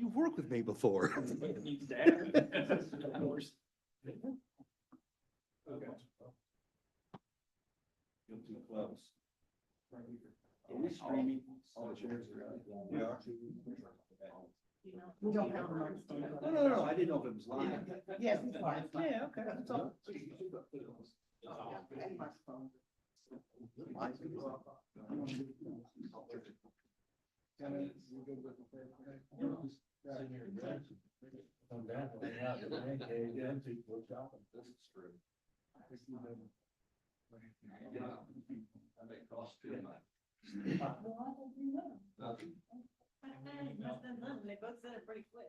You've worked with me before. Needs to happen. Of course. Okay. You're too close. Are we streaming? All the chairs are. We are. We don't have one. No, I didn't know if it was live. Yes, it's live. Yeah, okay, that's all. And my phone. I may cost too much. They both said it pretty quick.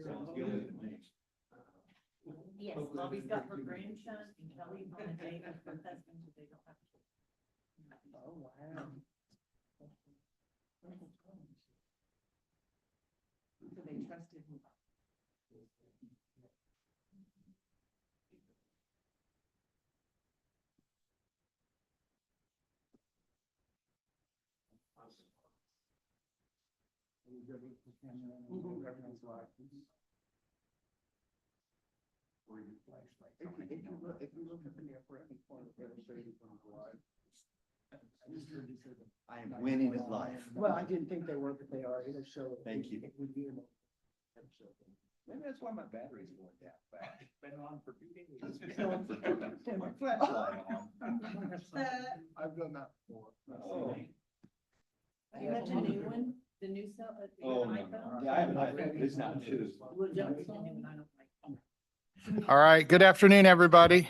Sounds good to me. Yes, Bobby's got her grandson and Kelly's gonna date her husband, so they don't have to. Oh, wow. So they trusted me. If you look at the upper right corner, it'll show you from the live. I am winning at life. Well, I didn't think they were, but they are. It'll show. Thank you. It would be in the- Maybe that's why my battery's going down fast. Been on for 2 days. Turn my flashlight on. I've done that before. Oh. You got the new one, the new cell? Oh, no. Yeah, I have an iPhone. It's not too. Well, John's the new one, I don't like. All right, good afternoon, everybody.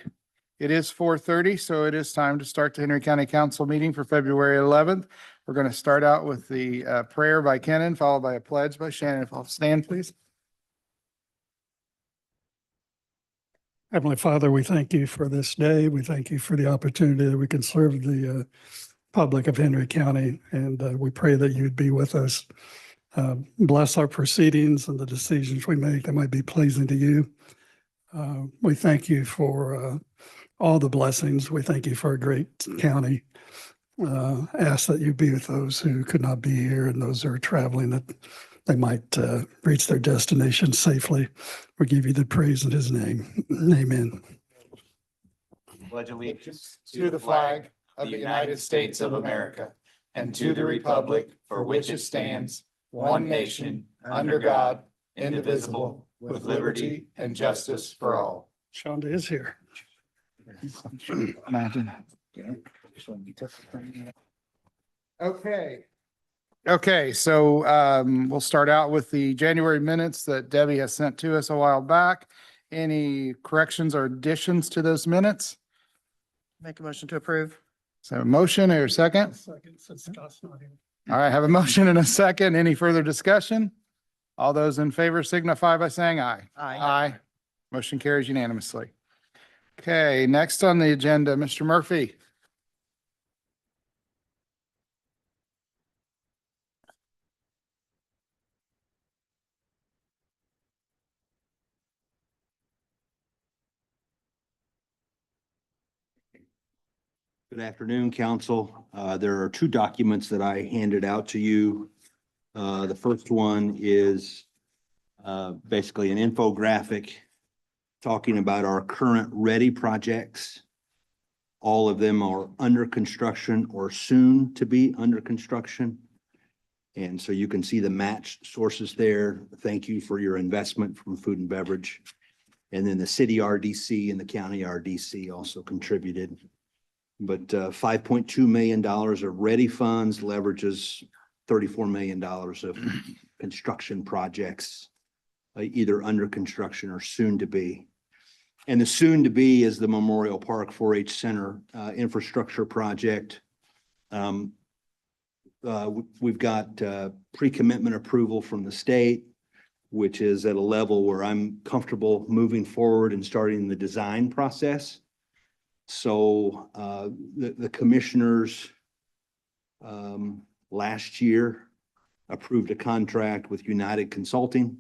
It is 4:30, so it is time to start the Henry County Council meeting for February 11th. We're going to start out with the prayer by Kenan, followed by a pledge by Shannon. If I'll stand, please. Heavenly Father, we thank you for this day. We thank you for the opportunity that we can serve the public of Henry County. And we pray that you'd be with us. Bless our proceedings and the decisions we make that might be pleasing to you. We thank you for all the blessings. We thank you for a great county. Ask that you be with those who could not be here and those who are traveling, that they might reach their destination safely. We give you the praise in his name. Amen. Pledge allegiance to the flag of the United States of America and to the republic for which it stands, one nation, under God, indivisible, with liberty and justice for all. Shonda is here. Imagine. Okay, so we'll start out with the January minutes that Debbie has sent to us a while back. Any corrections or additions to those minutes? Make a motion to approve. So a motion or a second? Second, since Scott's not here. All right, have a motion and a second. Any further discussion? All those in favor signify by saying aye. Aye. Motion carries unanimously. Okay, next on the agenda, Mr. Murphy. Good afternoon, council. There are two documents that I handed out to you. The first one is basically an infographic talking about our current ready projects. All of them are under construction or soon to be under construction. And so you can see the matched sources there. Thank you for your investment from Food and Beverage. And then the city RDC and the county RDC also contributed. But $5.2 million of ready funds leverages $34 million of construction projects, either under construction or soon to be. And the soon to be is the Memorial Park 4-H Center infrastructure project. We've got pre-commitment approval from the state, which is at a level where I'm comfortable moving forward and starting the design process. So the commissioners last year approved a contract with United Consulting,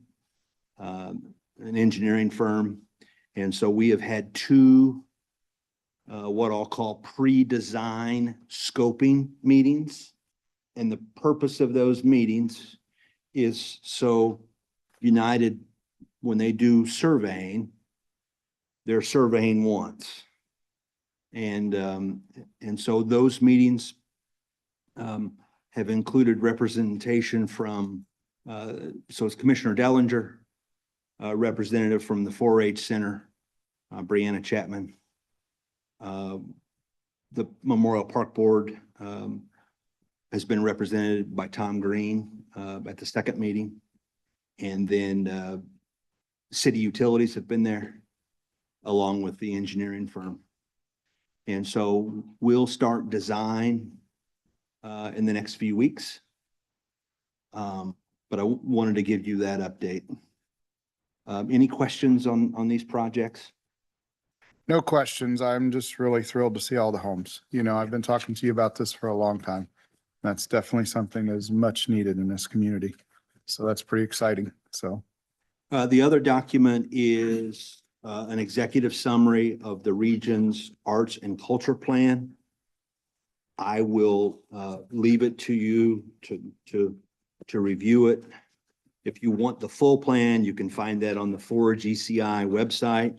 an engineering firm. And so we have had two what I'll call pre-design scoping meetings. And the purpose of those meetings is so United, when they do surveying, they're surveying once. And so those meetings have included representation from, so it's Commissioner Dellinger, representative from the 4-H Center, Brianna Chapman. The Memorial Park Board has been represented by Tom Green at the second meeting. And then city utilities have been there along with the engineering firm. And so we'll start design in the next few weeks. But I wanted to give you that update. Any questions on these projects? No questions. I'm just really thrilled to see all the homes. You know, I've been talking to you about this for a long time. That's definitely something that's much needed in this community. So that's pretty exciting. So The other document is an executive summary of the region's arts and culture plan. I will leave it to you to review it. If you want the full plan, you can find that on the Forge ECI website.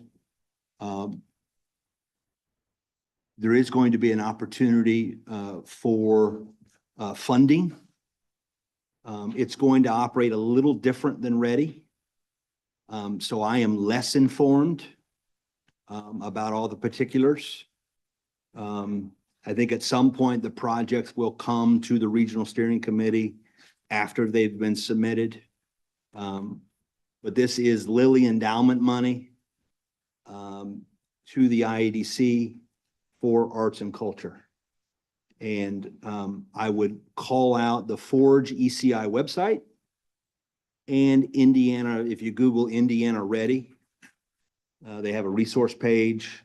There is going to be an opportunity for funding. It's going to operate a little different than Ready. So I am less informed about all the particulars. I think at some point the projects will come to the Regional Steering Committee after they've been submitted. But this is Lilly endowment money to the IEDC for arts and culture. And I would call out the Forge ECI website and Indiana, if you Google Indiana Ready, they have a resource page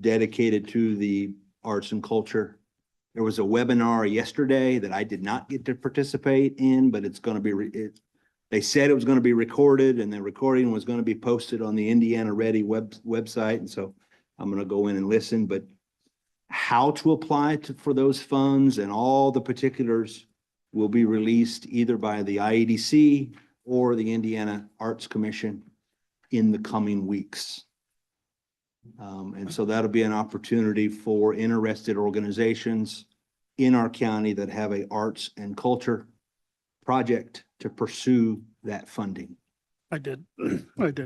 dedicated to the arts and culture. There was a webinar yesterday that I did not get to participate in, but it's going to be, they said it was going to be recorded and the recording was going to be posted on the Indiana Ready website. And so I'm going to go in and listen, but how to apply for those funds and all the particulars will be released either by the IEDC or the Indiana Arts Commission in the coming weeks. And so that'll be an opportunity for interested organizations in our county that have a arts and culture project to pursue that funding. I did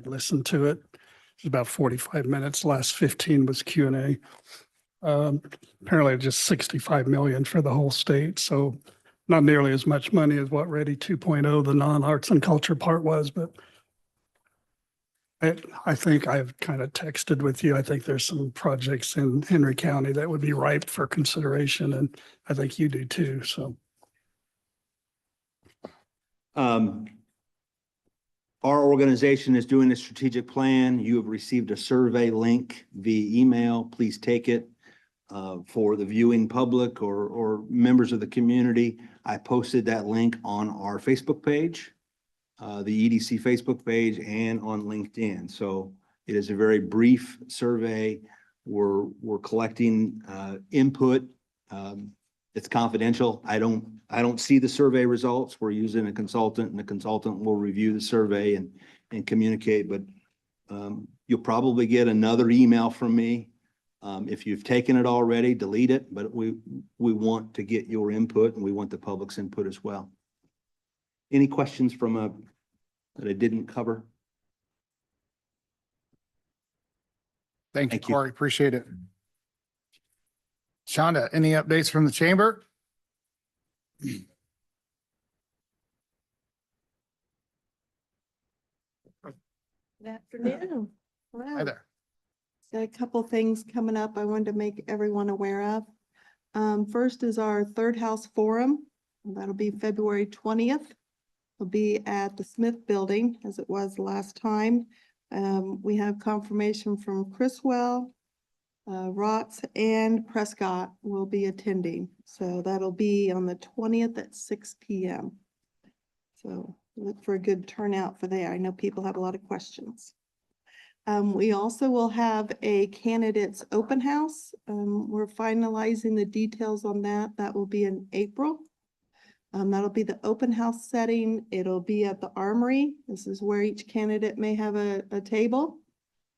listen to it. It was about 45 minutes. Last 15 was Q&A. Apparently just 65 million for the whole state. So not nearly as much money as what Ready 2.0, the non-arts and culture part was, but I think I've kind of texted with you. I think there's some projects in Henry County that would be ripe for consideration, and I think you do too, so. Our organization is doing a strategic plan. You have received a survey link via email. Please take it for the viewing public or members of the community. I posted that link on our Facebook page, the EDC Facebook page, and on LinkedIn. So it is a very brief survey. We're collecting input. It's confidential. I don't see the survey results. We're using a consultant, and the consultant will review the survey and communicate. But you'll probably get another email from me. If you've taken it already, delete it. But we want to get your input, and we want the public's input as well. Any questions that I didn't cover? thank you, Thank you. Corey. Appreciate it. Shonda, any updates from the chamber? Good afternoon. Hi Wow. there. Got a couple things coming up I wanted to make everyone aware of. First is our Third House Forum. That'll be February 20th. It'll be at the Smith Building as it was last time. We have confirmation from Criswell, Rotz, and Prescott will be attending. So that'll be on the 20th at 6 p.m. So look for a good turnout for there. I know people have a lot of questions. We also will have a candidates open house. We're finalizing the details on that. That will be in April. That'll be the open house setting. It'll be at the Armory. This is where each candidate may have a table.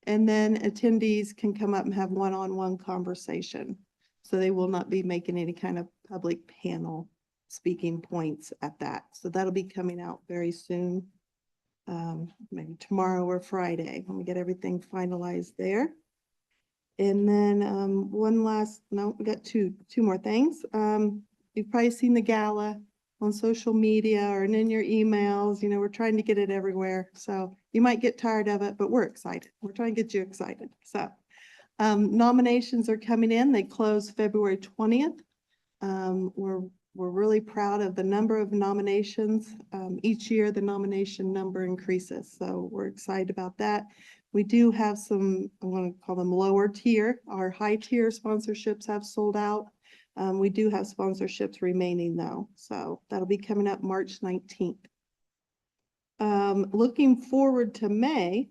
And then attendees can come up and have one-on-one conversation. So they will not be making any kind of public panel speaking points at that. So that'll be coming out very soon. Maybe tomorrow or Friday when we get everything finalized there. And then one last, no, we got two more things. You've probably seen the gala on social media or in your emails. You know, we're trying to get it everywhere. So you might get tired of it, but we're excited. We're trying to get you excited. So nominations are coming in. They close February 20th. We're really proud of the number of nominations. Each year, the nomination number increases. So we're excited about that. We do have some, I want to call them lower tier. Our high tier sponsorships have sold out. We do have sponsorships remaining though. So that'll be coming up March 19th. Looking forward to May.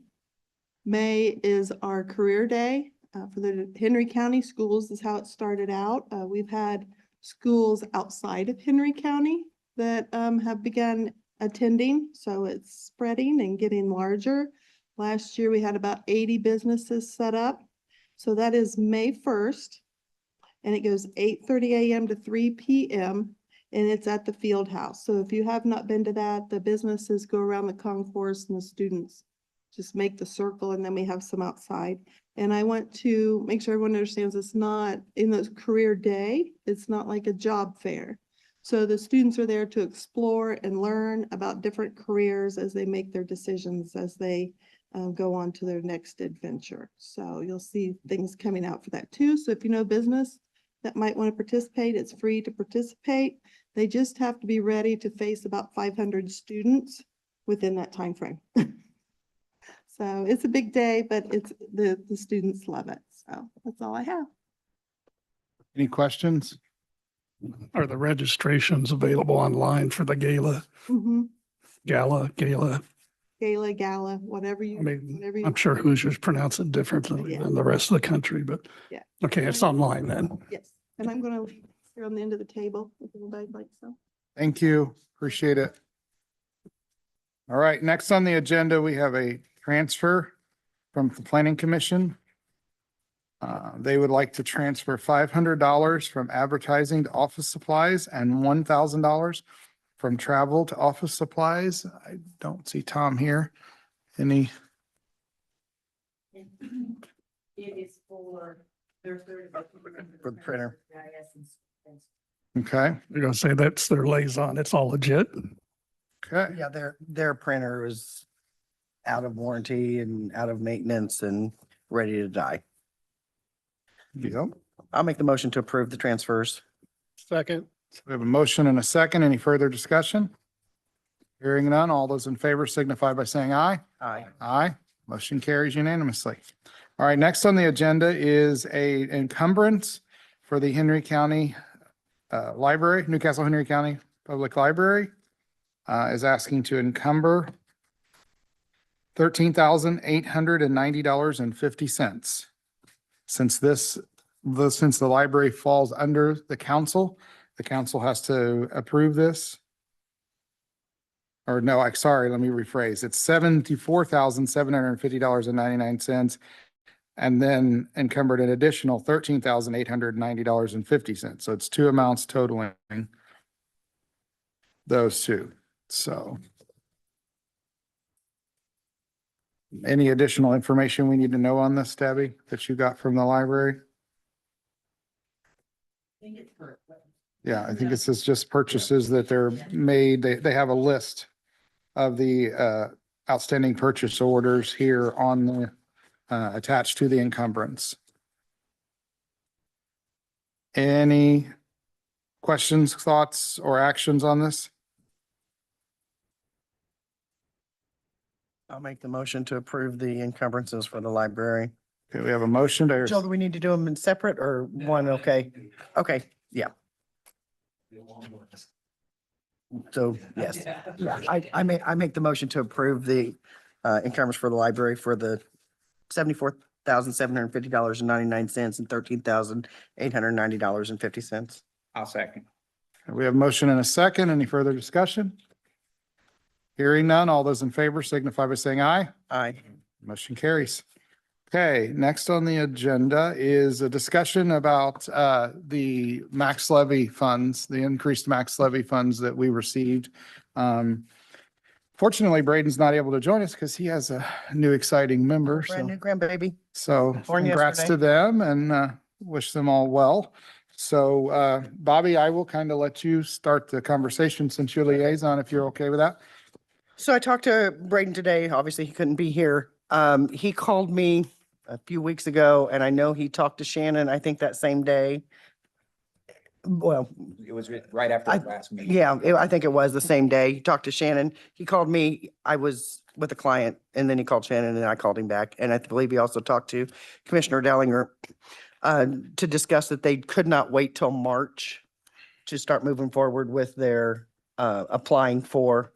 May is our career day for the Henry County schools is how it started out. We've had schools outside of Henry County that have begun attending. So it's spreading and getting larger. Last year, we had about 80 businesses set up. So that is May 1st. And it goes 8:30 a.m. to 3 p.m. and it's at the field house. So if you have not been to that, the businesses go around the concourse and the students just make the circle, and then we have some outside. And I want to make sure everyone understands it's not in the career day. It's not like a job fair. So the students are there to explore and learn about different careers as they make their decisions as they go on to their next adventure. So you'll see things coming out for that too. So if you know business that might want to participate, it's free to participate. They just have to be ready to face about 500 students within that time frame. So it's a big day, but it's the students love it. So that's all I have. Any questions? Are the registrations available online for the gala, Mhm. gala? Gala, whatever you, I mean, whatever you. I'm sure Hoosiers pronounce it differently Yeah. than the rest of the country, but Yeah. okay, it's online then. Yes, and I'm gonna leave here on the end of the table if anybody'd like some. Thank you. Appreciate it. All right, next on the agenda, we have a transfer from the Planning Commission. They would like to transfer $500 from advertising to office supplies and $1,000 from travel to office supplies. I don't see Tom here. Any, It is for their third. For the printer. GIS and okay, You're gonna say that's their liaison. It's all legit. okay. Yeah, their printer is out of warranty and out of maintenance and ready to die. Yep. I'll make the motion to approve the transfers. Second. We have a motion and a second. Any further discussion? Hearing none, all those in favor signify by saying aye. Aye. Aye. Motion carries unanimously. All right, next on the agenda is a encumbrance for the Henry County Library, Newcastle Henry County Public Library is asking to encumber $13,890.50. Since the library falls under the council has to approve this. Or no, I'm sorry, let me rephrase. It's $74,750.99 and then encumbered an additional $13,890.50. So it's two amounts totaling those two. So any additional information we need to know on this, Debbie, that you got from the library? I think it's for. Yeah, I think this is just purchases that they're made. They have a list of the outstanding purchase orders here on the attached to the encumbrance. Any questions, thoughts, or actions on this? I'll make the motion to approve the encumbrances for the library. Okay, we have a motion to. Joe, do we need to do them in separate or one? Okay. Okay, yeah. So, yes, yeah, I make the motion to approve the encumbrance for the library for the $74,750.99 and $13,890.50. I'll second. We have a motion and a second. Any further discussion? Hearing none, all those in favor signify by saying aye. Aye. Motion carries. Okay, next on the agenda is a discussion about the max levy funds, the increased max levy funds that we received. Fortunately, Braden's not able to join us because he has a new exciting member. Brand new So, grandbaby. so Born congrats to yesterday. them and wish them all well. So Bobby, I will kind of let you start the conversation since you're liaison, if you're okay with that. So I talked to Braden today. Obviously, he couldn't be here. He called me a few weeks ago and I know he talked to Shannon, I think that same day. Well, It was right after I- the last meeting. yeah, I think it was the same day. He talked to Shannon. He called me. I was with a client and then he called Shannon and I called him back. And I believe he also talked to Commissioner Dellinger to discuss that they could not wait till March to start moving forward with their applying for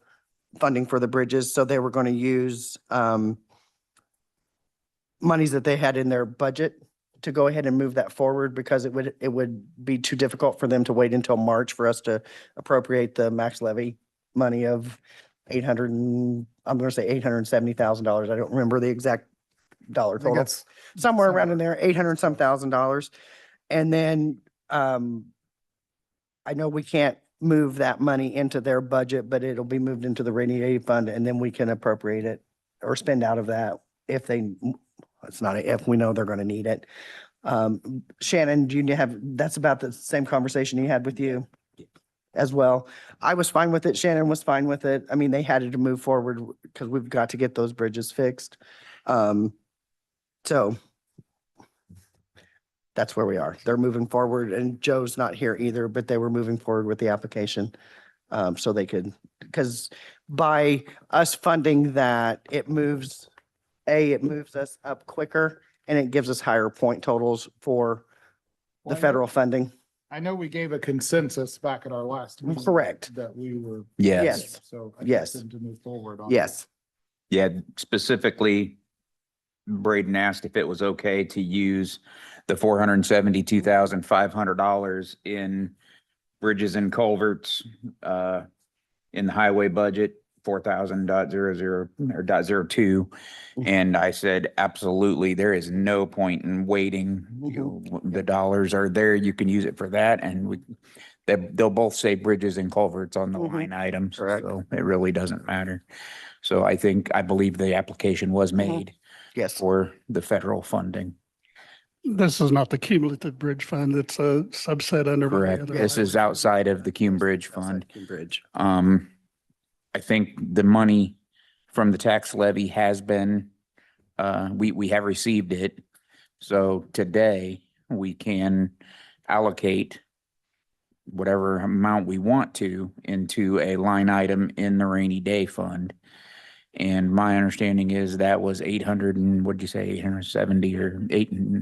funding for the bridges. So they were going to use monies that they had in their budget to go ahead and move that forward because it would be too difficult for them to wait until March for us to appropriate the max levy money of I'm going to say $870,000. I don't remember the exact dollar I think total. that's Somewhere around in there, 800 some $1,000. And then I know we can't move that money into their budget, but it'll be moved into the rainy day fund and then we can appropriate it or spend out of that if it's not a if, we know they're going to need it. Shannon, do you have, that's about the same conversation he had with you as well. I was fine with it. Shannon was fine with it. I mean, they had to move forward because we've got to get those bridges fixed. So that's where we are. They're moving forward and Joe's not here either, but they were moving forward with the application. So they could, because by us funding that, it moves us up quicker and it gives us higher point totals for the federal funding. I know we gave a consensus back at our last meeting. Correct. That we were. Yes. So. I Yes. think to move forward on. Yes. Yeah, specifically, Braden asked if it was okay to use the $472,500 in bridges and culverts in the highway budget, 4,000.00 or .02. And I said, absolutely, there is no point in waiting. You know, the dollars are there. You can use it for that. And they'll both say bridges and culverts on the Mhm. line items. Correct. So it really doesn't matter. So I believe the application was made Yes. for the federal funding. This is not the cumulative bridge fund. It's a subset under. one of the Correct. other This is line items. outside of the Cume Bridge Fund. Bridge. I think the money from the tax levy has been, we have received it. So today we can allocate whatever amount we want to into a line item in the rainy day fund. And my understanding is that was 800 and what'd you say, 870 or Yeah.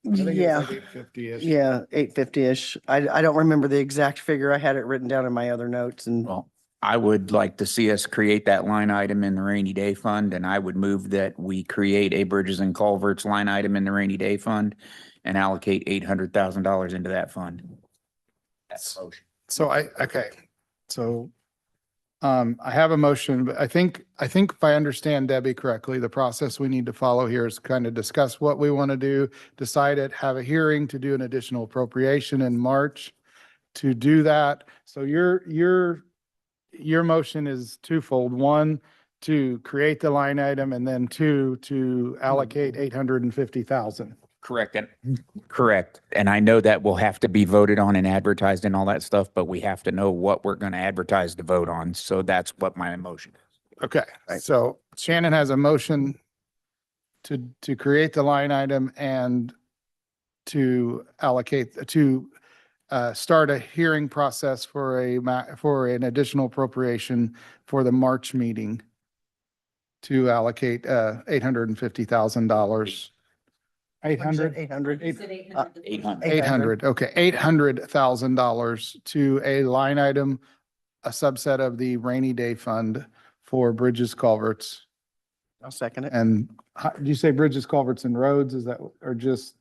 850-ish. Yeah, 850-ish. I don't remember the exact figure. I had it written down in my other notes and Well, I would like to see us create that line item in the rainy day fund, and I would move that we create a bridges and culverts line item in the rainy day fund and allocate $800,000 into that fund. That's a motion. So okay, so I have a motion, but I think if I understand Debbie correctly, the process we need to follow here is kind of discuss what we want to do, decide it, have a hearing to do an additional appropriation in March to do that. So your motion is twofold. One, to create the line item, and then two, to allocate 850,000. Correct. Correct. And I know that will have to be voted on and advertised and all that stuff, but we have to know what we're going to advertise to vote on. So that's what my motion is. Okay, so Shannon has a motion to create the line item and to allocate, to start a hearing process for an additional appropriation for the March meeting to allocate $850,000. 800? 800. 800. 800, okay, $800,000 to a line item, a subset of the rainy day fund for bridges, culverts. I'll second it. And did you say bridges, culverts and roads? Is that, or just,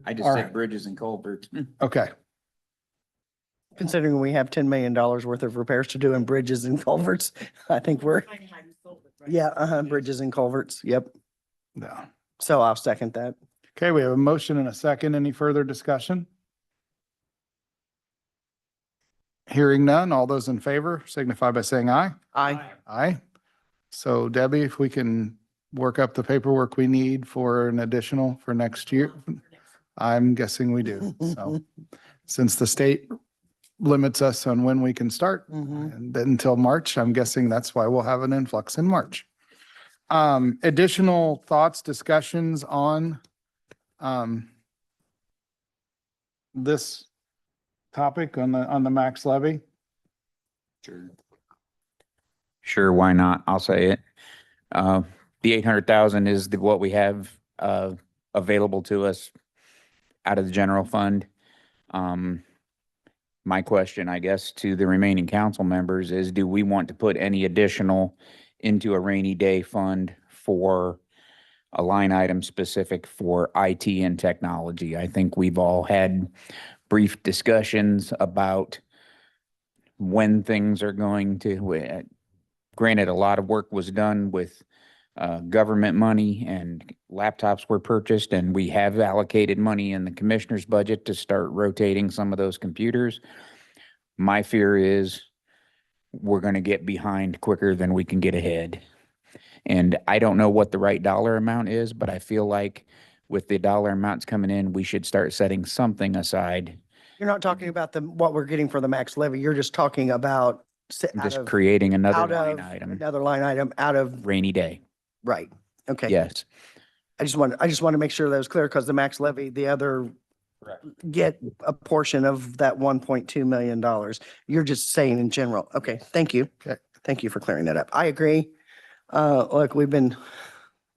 I just All said right. bridges and culverts. okay. Considering we have $10 million worth of repairs to do in bridges and culverts, I think we're, yeah, bridges and culverts. Yep. No. So I'll second that. Okay, we have a motion and a second. Any further discussion? Hearing none, all those in favor signify by saying aye. Aye. Aye. So Debbie, if we can work up the paperwork we need for an additional for next year, I'm guessing we do. So since the state limits us on when we can start Mhm. and then until March, I'm guessing that's why we'll have an influx in March. Additional thoughts, discussions on this topic on the max levy? Sure, why not? I'll say it. The 800,000 is what we have, available to us out of the general fund. My question, I guess, to the remaining council members is, do we want to put any additional into a rainy day fund for a line item specific for IT and technology? I think we've all had brief discussions about when things are going to, granted, a lot of work was done with government money and laptops were purchased, and we have allocated money in the commissioner's budget to start rotating some of those computers. My fear is we're going to get behind quicker than we can get ahead. And I don't know what the right dollar amount is, but I feel like with the dollar amounts coming in, we should start setting something aside. You're not talking about what we're getting for the max levy. You're just talking about Just creating another out line of item, another line item out of, rainy day. right. Okay. Yes. I just want to make sure that was clear because the max levy, the other get a portion of that $1.2 million. You're just saying in general. Okay, thank you. Okay. Thank you for clearing that up. I agree. Look,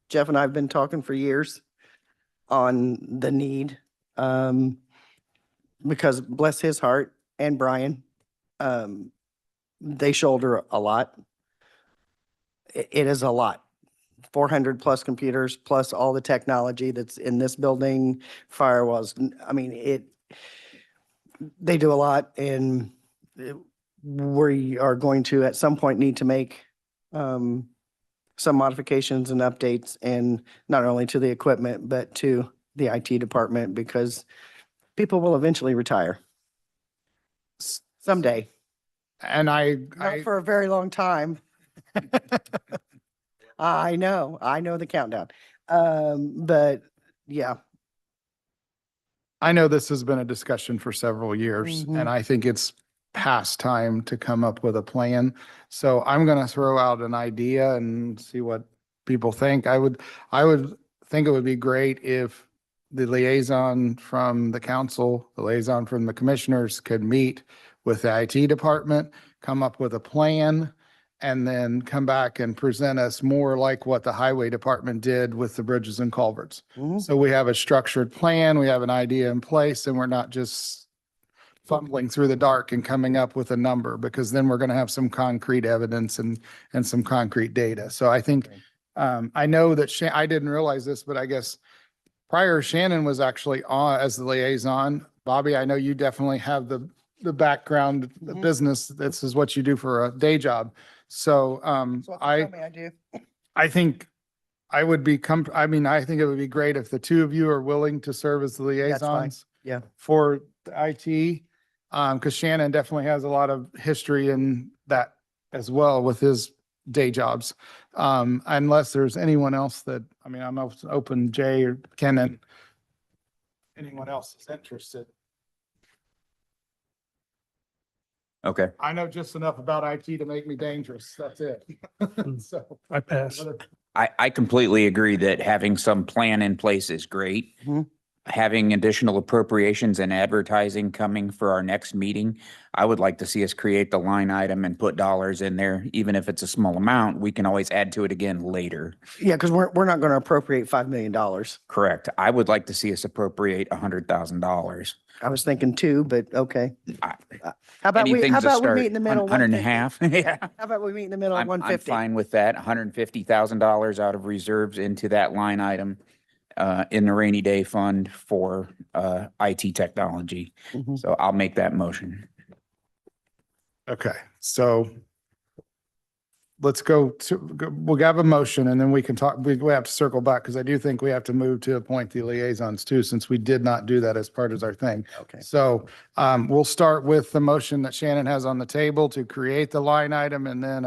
Jeff and I have been talking for years on the need. Because bless his heart and Brian, they shoulder a lot. It is a lot. 400 plus computers, plus all the technology that's in this building, firewalls. I mean, they do a lot, and we are going to at some point need to make some modifications and updates, and not only to the equipment, but to the IT department, because people will eventually retire someday, And not for a very long time. I know the countdown. But yeah, I know this has been a discussion for several years, Mhm. and I think it's past time to come up with a plan. So I'm going to throw out an idea and see what people think. I would think it would be great if the liaison from the council, the liaison from the commissioners could meet with the IT department, come up with a plan, and then come back and present us more like what the highway department did with the bridges and culverts. Mhm. So we have a structured plan, we have an idea in place, and we're not just fumbling through the dark and coming up with a number, because then we're going to have some concrete evidence and some concrete data. So I think, I know that I didn't realize this, but I guess prior Shannon was actually on as the liaison. Bobby, I know you definitely have the background, the Mhm. business. This is what you do for a day job. So, That's what they tell me I do. I think I would be I think it would be great if the two of you are willing to serve as the That's fine. liaisons. Yeah. For the IT, because Shannon definitely has a lot of history in that as well with his day jobs. Unless there's anyone else that, I'm open, Jay or Ken, and anyone else is interested. Okay. I know just enough about IT to make me dangerous. That's it. So. I pass. I completely agree that having some plan in place is great. Mhm. Having additional appropriations and advertising coming for our next meeting, I would like to see us create the line item and put dollars in there. Even if it's a small amount, we can always add to it again later. Yeah, because we're not going to appropriate $5 million. Correct. I would like to see us appropriate $100,000. I was thinking 2, but okay. I- How about we Anything's a start. meet in the middle? 100.5. Yeah. How about we meet in the middle at I'm 150? fine with that. $150,000 out of reserves into that line item in the rainy day fund for IT technology. Mhm. So I'll make that motion. Okay, so let's we'll have a motion and then we can talk, we have to circle back because I do think we have to move to appoint the liaisons too, since we did not do that as part of our thing. Okay. So we'll start with the motion that Shannon has on the table to create the line item and then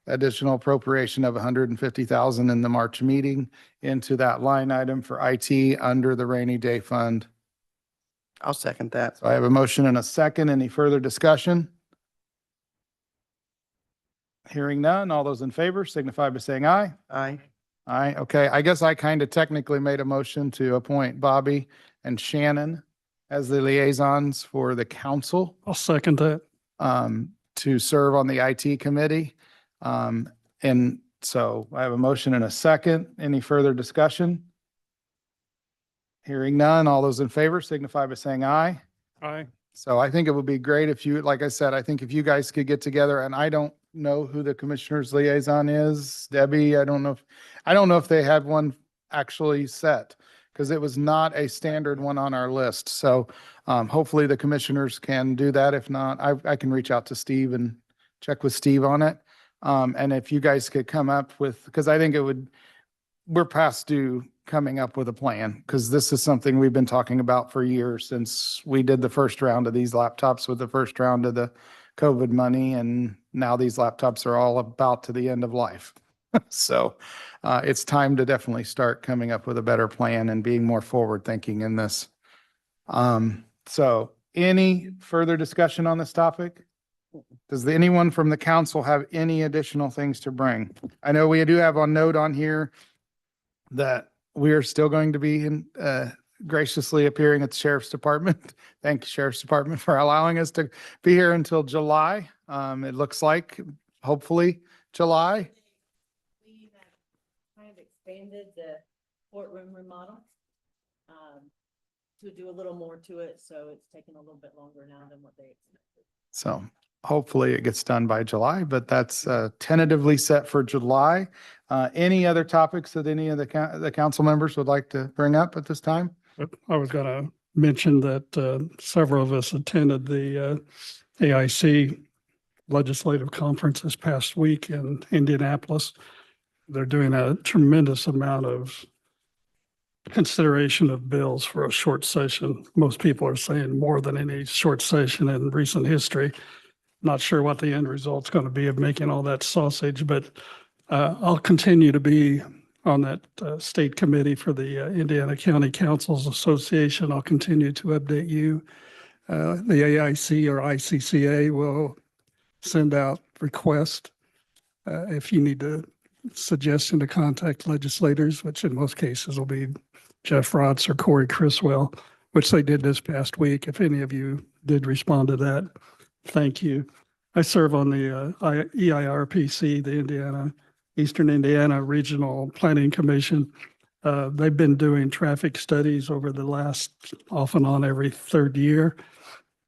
additional appropriation of 150,000 in the March meeting into that line item for IT under the rainy day fund. I'll second that. So I have a motion and a second. Any further discussion? Hearing none. All those in favor signify by saying aye. Aye. Aye. Okay. I guess I kind of technically made a motion to appoint Bobby and Shannon as the liaisons for the council I'll second that. to serve on the IT committee. And so I have a motion and a second. Any further discussion? Hearing none. All those in favor signify by saying aye. Aye. So I think it would be great if you, like I said, I think if you guys could get together, and I don't know who the commissioner's liaison is. Debbie, I don't know if they had one actually set because it was not a standard one on our list. So hopefully the commissioners can do that. If not, I can reach out to Steve and check with Steve on it. And if you guys could come up with, because I think we're past due coming up with a plan, because this is something we've been talking about for years since we did the first round of these laptops with the first round of the COVID money. And now these laptops are all about to the end of life. So it's time to definitely start coming up with a better plan and being more forward thinking in this. So any further discussion on this topic? Does anyone from the council have any additional things to bring? I know we do have a note on here that we are still going to be graciously appearing at the Sheriff's Department. Thank you, Sheriff's Department, for allowing us to be here until July. It looks like, hopefully, July. We have kind of expanded the courtroom remodel to do a little more to it, so it's taken a little bit longer now than what they expected. So hopefully it gets done by July, but that's tentatively set for July. Any other topics that any of the council members would like to bring up at this time? I was going to mention that several of us attended the AIC legislative conference this past week in Indianapolis. They're doing a tremendous amount of consideration of bills for a short session. Most people are saying more than any short session in recent history. Not sure what the end result's going to be of making all that sausage, but I'll continue to be on that state committee for the Indiana County Councils Association. I'll continue to update you. The AIC or ICCA will send out requests if you need a suggestion to contact legislators, which in most cases will be Jeff Rotz or Corey Criswell, which they did this past week. If any of you did respond to that, thank you. I serve on the EIRPC, the Eastern Indiana Regional Planning Commission. They've been doing traffic studies over the last off and on every third year.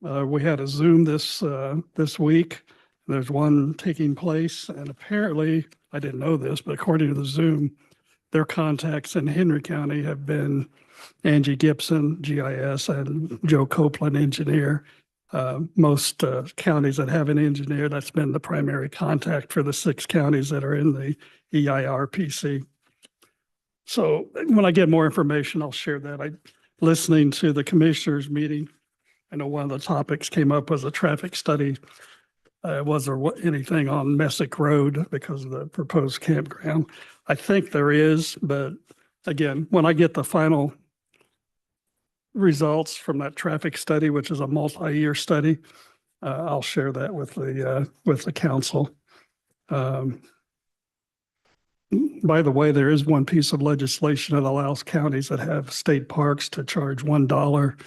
We had a Zoom this week. There's one taking place, and apparently, I didn't know this, but according to the Zoom, their contacts in Henry County have been Angie Gibson, GIS, and Joe Copeland, engineer. Most counties that have an engineer, that's been the primary contact for the 6 counties that are in the EIRPC. So when I get more information, I'll share that. Listening to the commissioners meeting, I know one of the topics came up was a traffic study. Was there anything on Messick Road because of the proposed campground? I think there is, but again, when I get the final results from that traffic study, which is a multi-year study, I'll share that with the council. By the way, there is one piece of legislation that allows counties that have state parks to charge $1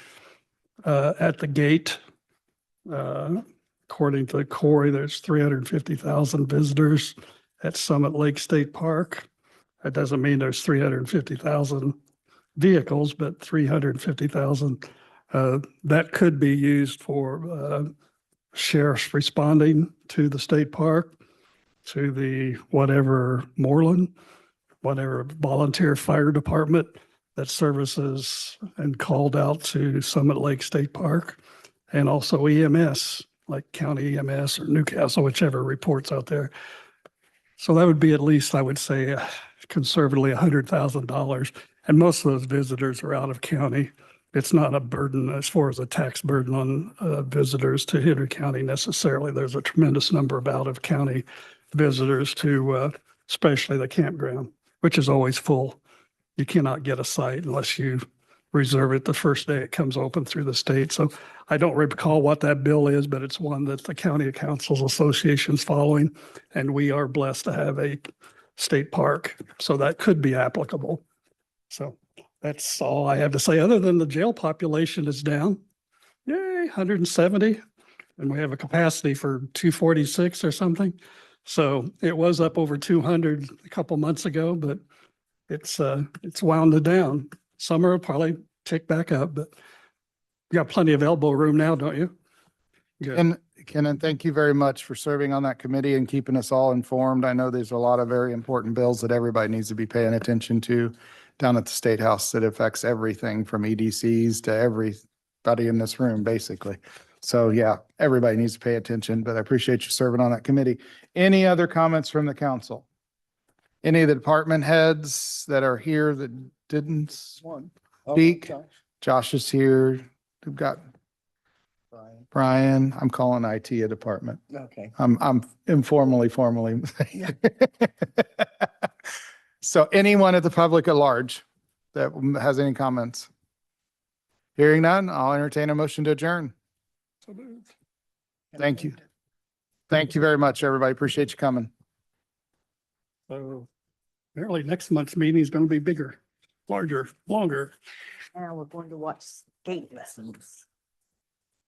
at the gate. According to Corey, there's 350,000 visitors at Summit Lake State Park. That doesn't mean there's 350,000 vehicles, but 350,000. That could be used for sheriffs responding to the state park, to the whatever Moreland, whatever volunteer fire department that services and called out to Summit Lake State Park, and also EMS like county EMS or Newcastle, whichever reports out there. So that would be at least, I would say, conservatively $100,000. And most of those visitors are out of county. It's not a burden as far as a tax burden on visitors to Henry County necessarily. There's a tremendous number of out of county visitors to especially the campground, which is always full. You cannot get a site unless you reserve it the first day it comes open through the state. So I don't recall what that bill is, but it's one that the County Councils Association is following. And we are blessed to have a state park, so that could be applicable. So that's all I have to say, other than the jail population is down. Yay, 170. And we have a capacity for 246 or something. So it was up over 200 a couple months ago, but it's wound down. Summer will probably tick back up, but you got plenty of elbow room now, don't you? Good. And Ken, thank you very much for serving on that committee and keeping us all informed. I know there's a lot of very important bills that everybody needs to be paying attention to down at the State House that affects everything from EDCs to everybody in this room, basically. So yeah, everybody needs to pay attention, but I appreciate you serving on that committee. Any other comments from the council? Any of the department heads that are here that didn't speak? Josh is here. We've got Brian. I'm calling IT a department. Okay. I'm formally. So anyone at the public at large that has any comments? Hearing none, I'll entertain a motion to adjourn. So moved. Thank you. Thank you very much, everybody. Appreciate you coming. So apparently next month's meeting is going to be bigger, larger, longer. Now we're going to watch skate lessons.